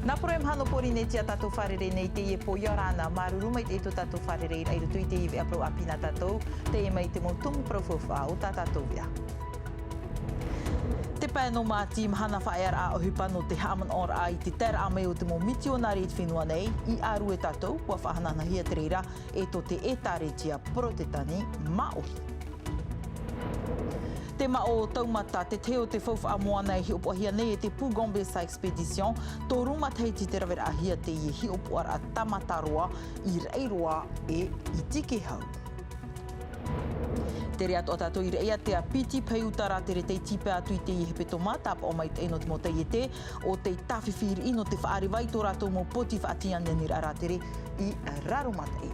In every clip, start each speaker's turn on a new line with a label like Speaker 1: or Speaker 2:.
Speaker 1: Nā poro mahana pori nei tia tātou wharere nei te e po iorana maruru mai te tātou wharere i rutu i te iwi apro apina tātou te e mai te mo tumu profofa o tā tātou via. Te pai no māti mahana whaear a ohipa no te haman or a i te tera a mei o te mo mitionari i whenua nei i aru e tātou kua whahanana hia te reira e to te e tāretia protetani maohi. Te mao taumata te teo te whauwha moana i hiopahia nei e te Pugombe sa expedition tō rumateiti te rawera ahia te i hiopuara a tamataroa i reiroa e i tike hau. Te rea toa tātou i reia te a piti peiutara te re te tipe atu i te i hepeto mātapa o mai te eno te mo te i te o te tawhiwhiri ino te whaari vai tō rātou mo poti whaatiania ni raratere i rarumatei.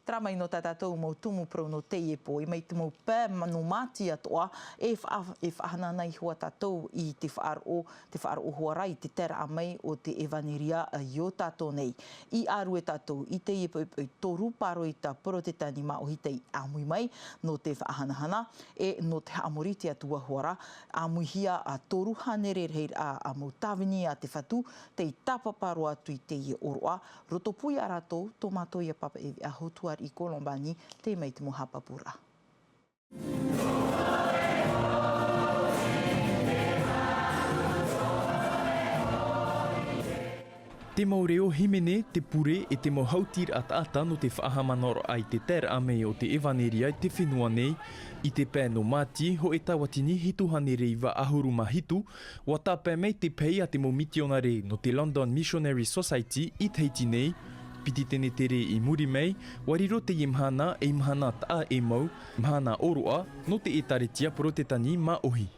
Speaker 1: Tramai no tātou mo tumu pro no te e po, i mei te mo pē no māti atoa e whahana nei hua tātou i te whaaro hoarai, te tera a mei o te evaneria i o tātou nei. I aru e tātou i te e po i toru paro i tā protetani maohi te i amui mai no te whahanahana e no te haamoriti atua hoara amui hia a toru hanere reir a mo tawini a te whatu te i tapaparo atu i te i oroa. Roto pui a rātou tō mātou i a papa e a hotua i Kolombani te mei te mohapapura.
Speaker 2: Te maureo himene, te pure e te mohautir ata no te whaahamanoro ai te tera amei o te evaneria i te whenua nei i te pē no māti ho e tawatini hituhane reiwa ahuru mahitu wa tāpē mei te pei a te mo mitionare no te London Missionary Society i teiti nei piti tene tere i muri mei, wariro te i mahana e mahana taa e mau, mahana oroa, no te e taretia protetani maohi.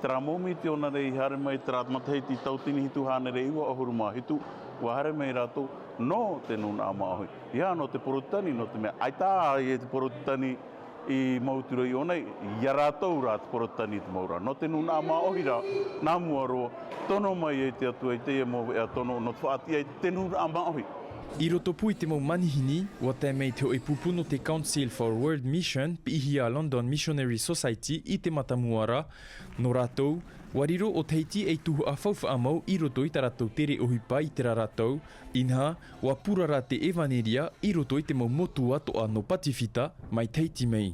Speaker 3: Tera momi te ona rei hare mai tera matahiti tautini hitu hane rei ua ahuru mahitu, wa hare mai rato no te nuna a maohi. Ia no te porotani, no te mea aitaa i e te porotani i mautura i onei, ia rātou rā te porotani i te maura. No te nuna a maohi rā, nā mua roa, tono mai e te atua i te e mo e tono, no te whaatia i te nuna a maohi.
Speaker 2: I roto pui te mau manihini, wa te mei te o e pupuno te Council for World Mission pi ihi a London Missionary Society i te matamuara, no rātou, wariro o teiti e tuhu a whauwha amau i roto i ta rātou tere ohipa i te rātou, inha, wa purara te evaneria i roto i te mau motu atoa no patifita mai teiti mei.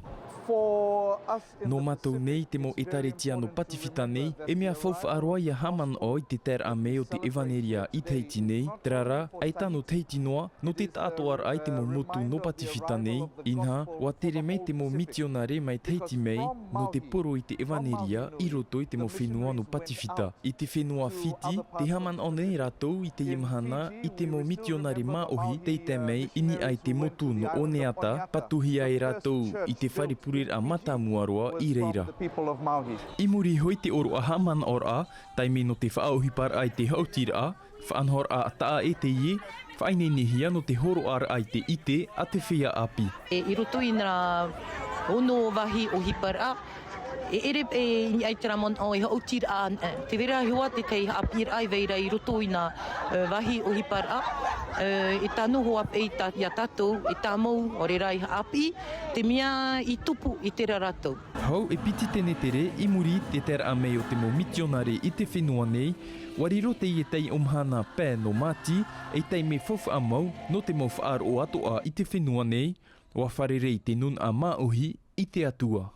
Speaker 2: No mātou nei te mo etaretia no patifita nei, e mea whauwha aroa ia haman o i te tera a mei o te evaneria i teiti nei, te rara, ai tāno teiti noa, no te tātoar ai te mo motu no patifita nei, inha, wa tere mei te mo mitionare mai teiti mei, no te poro i te evaneria i roto i te mo whenua no patifita. I te whenua whiti, te haman o nei rātou i te imahana, i te mo mitionare maohi, te te mei, ini ai te motu no oneata, patuhi ai rātou i te wharipurir a matamuaroa i reira. I muri hoi te oro a haman ora, taimi no te whaauhipar ai te hautir a, whaanhor a taa e te ie, whainenehia no te horo ar ai te ite a te whia api.
Speaker 4: I roto i nā ono wahi o hipar a, e ere e ni ai te ramon o e hautir a, te vera hua te kei apir ai veira i roto i nā wahi o hipar a, e tanu hoa e ia tātou, e tāmou o re rai api, te mea i tupu i te raratou.
Speaker 2: Hau e piti tene tere i muri te tera a mei o te mo mitionare i te whenua nei, wariro te i e tei omhana pē no māti, e tei me whauwha amau no te mo whaar o atoa i te whenua nei, wa wharerei te nun a maohi i te atua.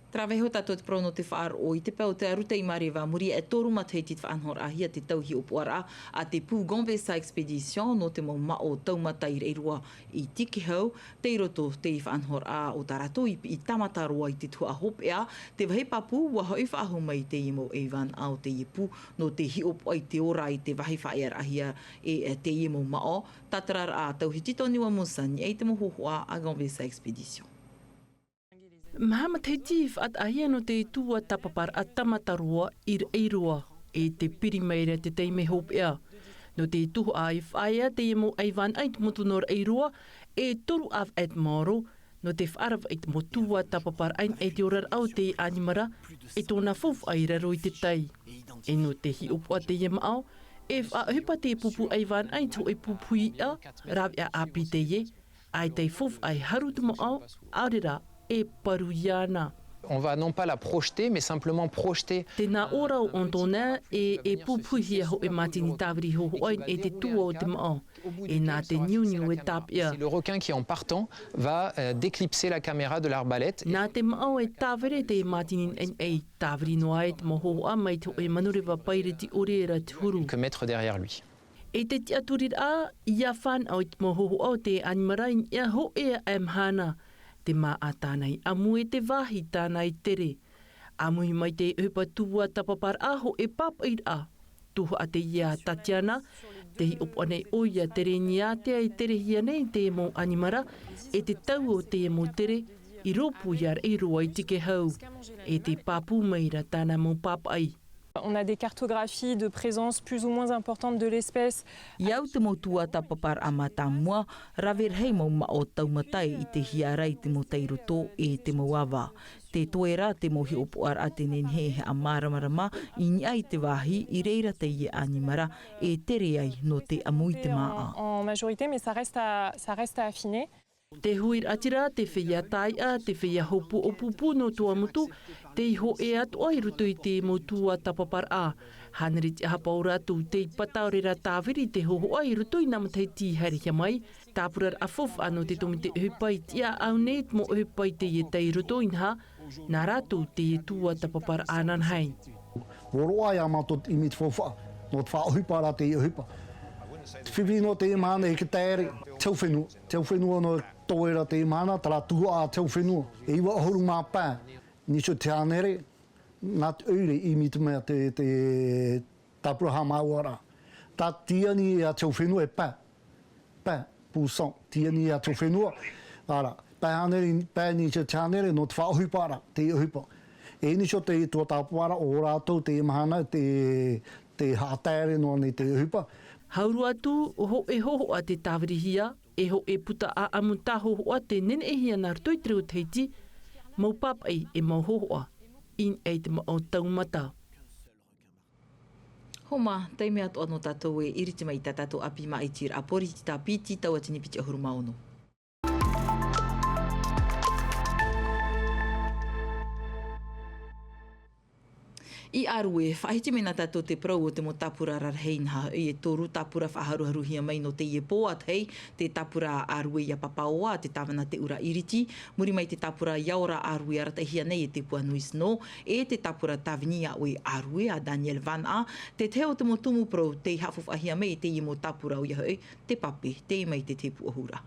Speaker 1: Traweho tātou te prono te whaaro i te pēo te aruta i Marewa muri e toru matahiti te whaanhor ahia te tauhi o puara a te Pugombe sa expedition no te mau mao taumata i reirua i tiki hau, te roto te i whaanhor a o tarato i tamataroa i te tua hopea, te wahi papu wa hoi whaahu mai te i mo Evan au te ipu no te hiopo i te ora i te wahi whaear ahia e te i mo mao, tatarar a tauhi titoniwa mosani e te mo hohoa a Gombe sa expedition.
Speaker 5: Mahama te tīf at ahia no te tua tapapar a tamatarua i reirua e te pirimeira te teime hopea. No te tuhu a i whaia te mo aivan ait motu nor eirua e toru av et maro no te whaarav ait mo tua tapapar ain e te orar au te animara e tōna fof ai raro i te tai. E no te hi upua te yema au e wha hipa te pupu aivan ait ho e pupui a rav a api te ye ai te fof ai haru te mo'o, aurera e paru iana.
Speaker 6: On va non pas la projeter, mais simplement projeter.
Speaker 5: Tēnā ora o ontona e pupuhia ho e matini tāwiri ho oin e te tua o te mao. E nā te niuniu e tāpia.
Speaker 6: C'est le requin qui, en partant, va déclipser la caméra de l'arbalète.
Speaker 5: Nā te mao e tāwere te matini e tāwiri noa e te moho a mai te e manurewa paire ti oreera te huru.
Speaker 6: Que mettre derrière lui.
Speaker 5: E te tiaturir a, ia whan au te moho o te animarain ia ho ea e mahana. Te mā a tānei amu e te wahi tānei tere. Amui mai te upa tua tapapar aho e papair a. Tuha a te ia Tatiana, te hi opo nei oia tere nia te ai tere hia nei te mo animara, e te tau o te mo tere, i ropu iar e roa i tike hau. E te papu meira tāna mo papai.
Speaker 7: On a des cartographies de présence plus ou moins importante de l'espèce.
Speaker 1: Iau te motua tapapar a matamua, rawer hei mau ma o taumatai i te hiarai te mo teiroto e te moawa. Te toera te mohi opoar a te nenhe a maramarama i ni ai te wahi i reira te ie animara e tere ai no te amui te maa.
Speaker 7: En majorité, mais ça reste à affiner.
Speaker 5: Te huir atira, te whia taia, te whia hopu o pupu no tua mutu, te iho e atu ai rutu i te motua tapapar a. Haneri te hapaura tu te pataurera tāwiri te hoho ai rutu i namatei ti hariha mai. Tāpurar a fof ano te tomi te uhupai tia au net mo uhupai te ie tei rutu inha, nā rātu te ie tua tapapar a nanhei.
Speaker 8: Woro ai amatot imit fofa, no te wha uhupara te ie uhupa. Te whiwhi no te mahana e ke tēre, tau whenua no toera te mahana, tara tua a tau whenua. E iwa ahuru mā pā, niso te anere, nā te ure i mitu mea te tapuraha mauara. Tā tiani a tau whenua e pā, pūsong, tiani a tau whenua. Ara, pā niso te anere no te whaohupara, te uhupa. E niso te tua tapuara o rātou te mahana, te hātere no ne te uhupa.
Speaker 5: Hauru atu, ho e hoho a te tāwirihia, e ho e puta a amuta hoho a te nene e hia nār toitreo teiti, mau papai e mau hoho a, in e te mau taumata.
Speaker 1: Homa, teime atu anō tātou e iritima i tātou api mai tira a pori ti tā piti tau atini piti ahuru maono. I arue, whahiti mena tātou te prau o te mo tapura rarheinha i e tōru tapura whaharuharu hia mai no te ie pōat hei, te tapura arue ia papaoa, te tāwana te ura iriti, muri mai te tapura iaora arue arata hia nei e te puanuis no, e te tapura tavinia o i arue a Daniel Van A, te teo te mo tumu prau te hafufa hia mai te ie mo tapura o ia hei, te pape, te mai te tepu ahura.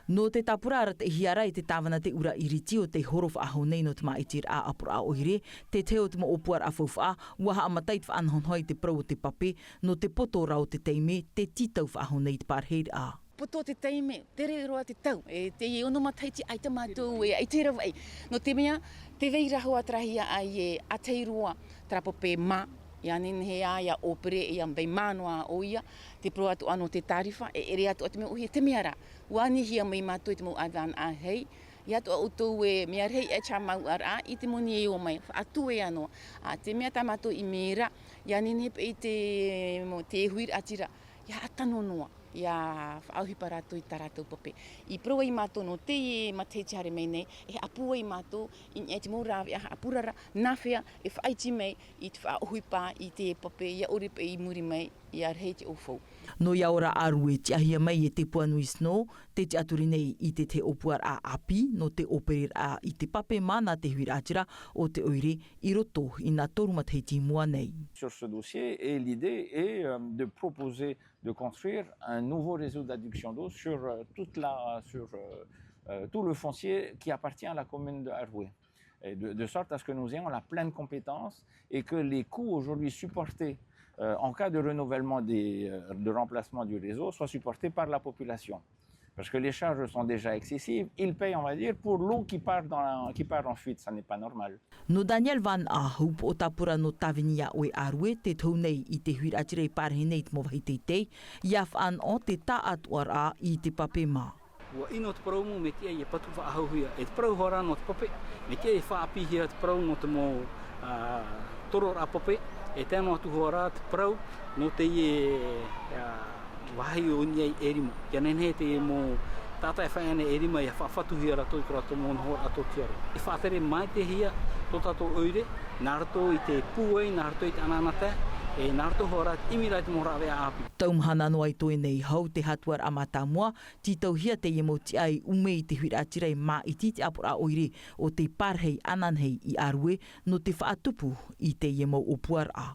Speaker 1: No te tapura ara te hiara i te tāwana te ura iriti o te horof aho nei no te maitir a apura a oire, te teo te mo opuar a faufa, waha amatai te whaanhonhoi te prau o te pape, no te poto rao te teime, te titau whaaho nei te parheir a.
Speaker 9: Poto te teime, tere roa te tau, e te i onomataiti ai te mātou, e ai te rawai. No te mea, te veira hoa trahia ai e ateiroa trapope mā, ia nenhe a ia opere ia mbei mānoa o ia, te pro atu ano te tarifa, e ere atu atu mea uhi te mea ra. Wani hia mai mātou i te mo awan a hei, i atu a utou e mea rei e cha mau ar a, i te moni e o mai, atu e ano. A te mea ta mātou i mera, ia nenhe pe i te huir atira, ia atano noa. Ia whaauhipa rātou i tāratou pape. I proa i mātou no te e matei te hare mei nei, e apua i mātou, i te mōrawe aha apurara, nāwhea, e whaiti mei, i te whaauhipa i te pape, ia oripe i muri mei, i arhei te ofou.
Speaker 1: No ia ora arue te ahia mai e te puanui snow, te aturi nei i te opuar a api, no te operir a i te pape mana te huira atira o te oire i roto i nā torumateiti mua nei.
Speaker 10: Sur ce dossier, et l'idée est de proposer de construire un nouveau réseau d'adduction d'eau sur tout le foncier qui appartient à la commune de Haroué. De sorte à ce que nous ayons la pleine compétence et que les coûts aujourd'hui supportés en cas de renouvellement de remplacement du réseau soient supportés par la population. Parce que les charges sont déjà excessives, ils payent, on va dire, pour l'eau qui part en fuite, ça n'est pas normal.
Speaker 1: No Daniel Van A hup o tapura no tavinia o e arue te tau nei i te huira atire i pārhe nei te mowahi teitei, iaf an o te tā atuar a i te pape mā.
Speaker 11: Ua ino te parau mo me tia i e patu whaahuhia. E te parau hora no te pape, me tia i whaapihia te parau no te mo toror a pape, e tēnā atu hora te parau no te i wahi o ni erimo. Kia nenhe te mo tata e whaene erima ia whawhatuhia rato i kura to mon hor ato tiaro. I whaatere mai te hia to tato oire, nā rato i te pūei, nā rato i te ananata, e nā rato hora imirai te morawe a api.
Speaker 1: Taumahana no ai toi nei hau te hatuar a matamua, titau hia te iemo ti ai ume i te huiratirei mā i titi apura oire o te parhei ananhei i arue no te whaatupu i te iemo o puara.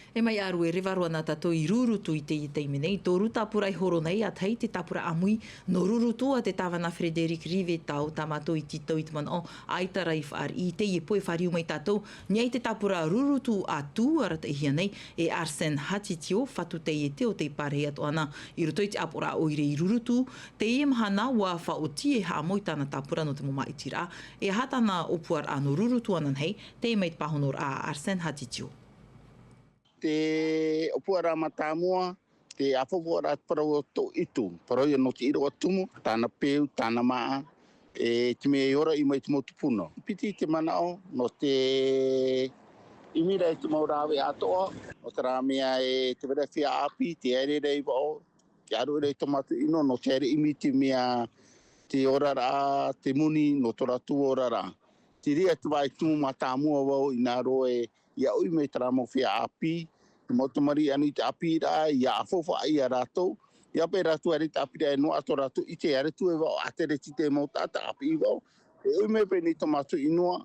Speaker 1: E mai arue rewaroa nā tātou i rurutu i te teime nei, tō ruta purai horo nei a tei te tapura amui no rurutu a te tāwana Frederic Rive tau tāmato i titau i te mana o aitara i whaar i te i poe whariu mai tātou niai te tapura rurutu a tū arata i hia nei e Arsene Hatitio whatu te i te o te parei atu ana i roto i te apura oire i rurutu te i mahana wa whaoti e haa moi tāna tapura no te moma i tira e hatana o puar ano rurutu anan hei te i mai te pahonor a Arsene Hatitio.
Speaker 12: Te opuara matamua, te afopuara parau to itu. Parau ia no te iro atumu, tāna peu, tāna maa, e te mea ora i mai te motupuno. Piti te manao, no te imira e te maurawe atoa, no te rāmea e te wera whia api, te ere rei wao, te aru rei tomatu ino, no te ere imi te mea te orara, te muni, no tora tu orara. Te rea te vai tumu matamua wao i nā roe, ia ui me tara mo whia api, motomari anu te api ra, ia afofa ai a rātou, ia pe rātou ari te api ra e no ato rātou, i te are tu e wao atere ti te mo tata api i wao, e ui me pe ni tomatu inua.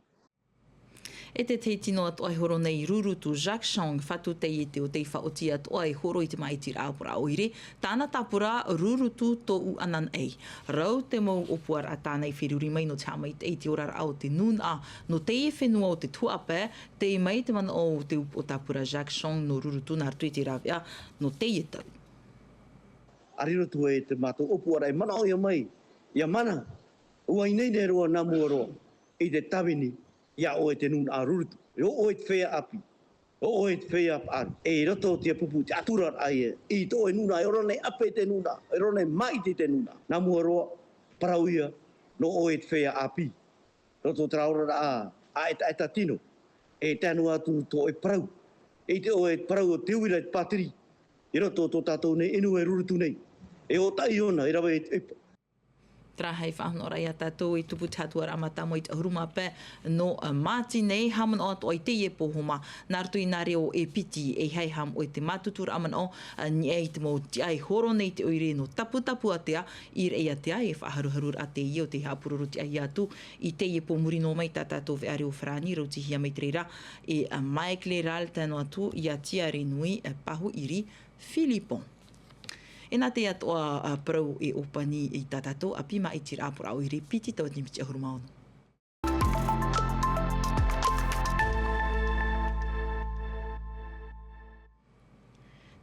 Speaker 1: E te tino atu ai horo nei rurutu Jacques Chong whatu te i te o te whaoti atu ai horo i te mai ti rāpura oire, tāna tapura rurutu tō u anan ei. Rau te mau opuar a tānei whiruri mai no te hamai te eiti orara au te nun a no te e whenua o te tuape, te i mai te mana o te upo tapura Jacques Chong no rurutu nā tui te rawea no te i tau.
Speaker 13: Ariro tu e te mātou opuara e mana o ia mai, ia mana, ua inei ne roa nā mua roa, i te tawini, ia o e te nun a rurutu, o e te whea api, o e te whea api, e roto o te pupu, te aturar ai e, i to e nuna, e rone ape te nuna, e rone mai te nuna. Nā mua roa, parau ia, no o e te whea api, roto te raurara a e ta tino, e tēnu atu to e parau, e te o e parau o te uira te patiri, i roto to tātou nei, inu e rurutu nei, e o tai ona, e rawe e
Speaker 1: Trahei whahanora i a tātou i tupu te hatuar amatamo i te ahuruma pē no māti nei haman o atu o i te e pohoma nārtu i nare o e piti e hei ham o i te mātutura aman o ni e te mo ti ai horo nei te oire no tapu atea i rei atea e whaharuharur a te i o te hapururu ti ai atu i te e po muri no mai tā tātou ve are o whrani rau ti hia mai treira e mai kleral tēnu atu i a tiare nui pahu iri Filipon. E nā te atoa parau e opani i tātātou a pima i tira apura o i re piti tau ni miti ahuru maono.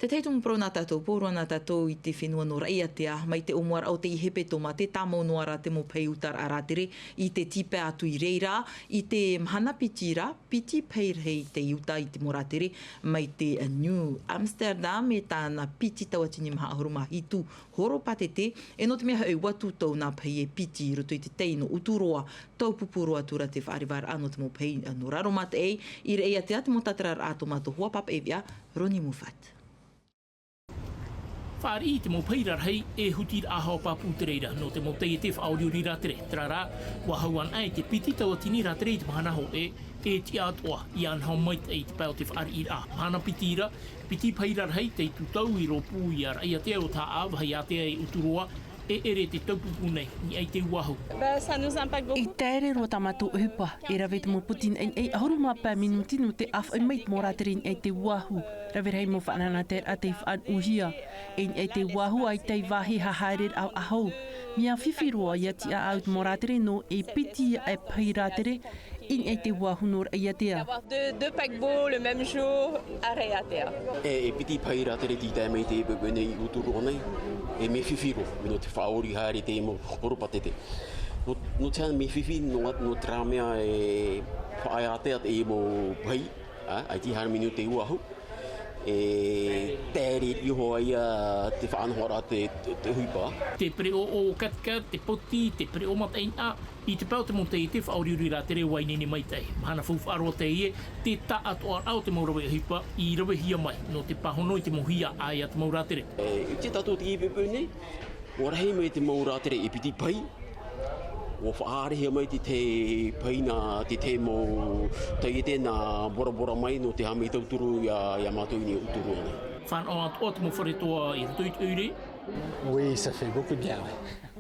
Speaker 1: Te teitumu pro nā tātou, pōrua nā tātou i te whenua no rai atea, mai te omuara au te ihepe toma, te tāmau noara te mo pei utar a rātere, i te tipe atu i reira, i te mahana piti ra, piti peirhei te iuta i te moratere, mai te New Amsterdam e tāna piti tauatini maha ahuruma hitu horo patete, e no te mea hau watu tau nā pei e piti i roto i te teino uturoa, tau pupuroa tura te whaarewara ano te mo pei no raromata ei, i rei atea te mo tatarar ato mato hua pap evia, Roni Mufat.
Speaker 14: Whaari te mo peirar hei e hutir ahau papu te reira no te mo te te whaoriuri ratere. Trara, wa hauan ai te piti taua tini ratere i te mahana ho e ti atoa i anhau mai te pēo te whaari i a. Mahana pitira, piti peirar hei te tutau i ropu i ar ai atea o tā awahai atea i uturoa e ere te taupupu nei ni ai te uahu.
Speaker 5: I tēre roa tamatu uhupa, e rawe te mo putin ei ahuruma pā minutinu te awhai mai mō ratere ni ai te uahu. Rawe rei mo whanana te a te whaan uhia. E ni ai te uahu ai te wahi hahairer au ahau. Mia whiwhiroa ia ti a au mō ratere no e piti e pai ratere. In ai te uahu nor ai atea.
Speaker 15: Deux paquebots le même jour à Reatea.
Speaker 16: E piti pai ratere ti tai mai te epepe nei uturoa nei. E me whiwhiro, no te whaori haere te mo horopatete. No te ana me whiwhi, no tramea e whaeatea te mo pai, ai ti haere minu te uahu. E te haere iho ia te whaanhora te huipa.
Speaker 14: Te pre o katika, te poti, te pre o mataina, i te pau te mo te i te whauriuri rā te rewa inini mai tei. Mahana whawharoa te ie, te ta atoa au te maurawe hipa, i rawe hia mai, no te pahono i te mohia ai at maurā tere.
Speaker 16: I te tato te ipepe nei, o rahi mai te maurā tere i piti pai, o whaarehia mai te paina, te te mo te nā bora mai no te hami tauturu ia mātou ini uturu ana.
Speaker 14: Whanau atoa te mo wharetoa i rutui uri.
Speaker 17: Oui, ça fait beaucoup de bien.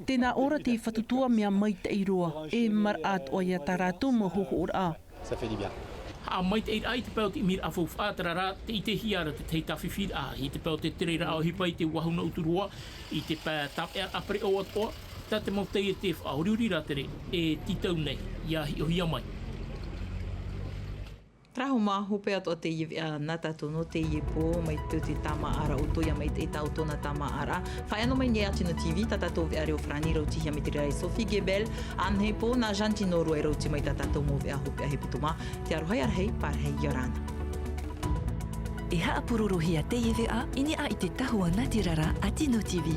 Speaker 5: Tēnā ora te whatutua mea mai te iroa, e mar atoa ia tā rātou mo hoho ora.
Speaker 17: Ça fait du bien.
Speaker 14: A mai te ai te pau te imir awhau whātarara, te i te hiara te tei tawhiwhir a, i te pau te tere rao hipa i te wahuna uturua, i te pā tap ea apare o atoa, tā te mau teia te whauriuri rā tere, e titau nei, ia hi o hia mai.
Speaker 1: Traho mā hope atoa te iwi a nā tātou no te iwi pō, mai tū te tāma ara o toia mai te tau tōna tāma ara. Whai anō mai nge ati no TV, tā tātou vea reo frani rauti hia me te rei Sophie Gebel, anhei pō nā janti no roi rauti mai tā tātou mō vea hope a he pituma, te arohai arhei pārhei Yorana.
Speaker 18: E haa pururu hia te iwi a, ini a i te tahua Ngāti Rara ati no TV.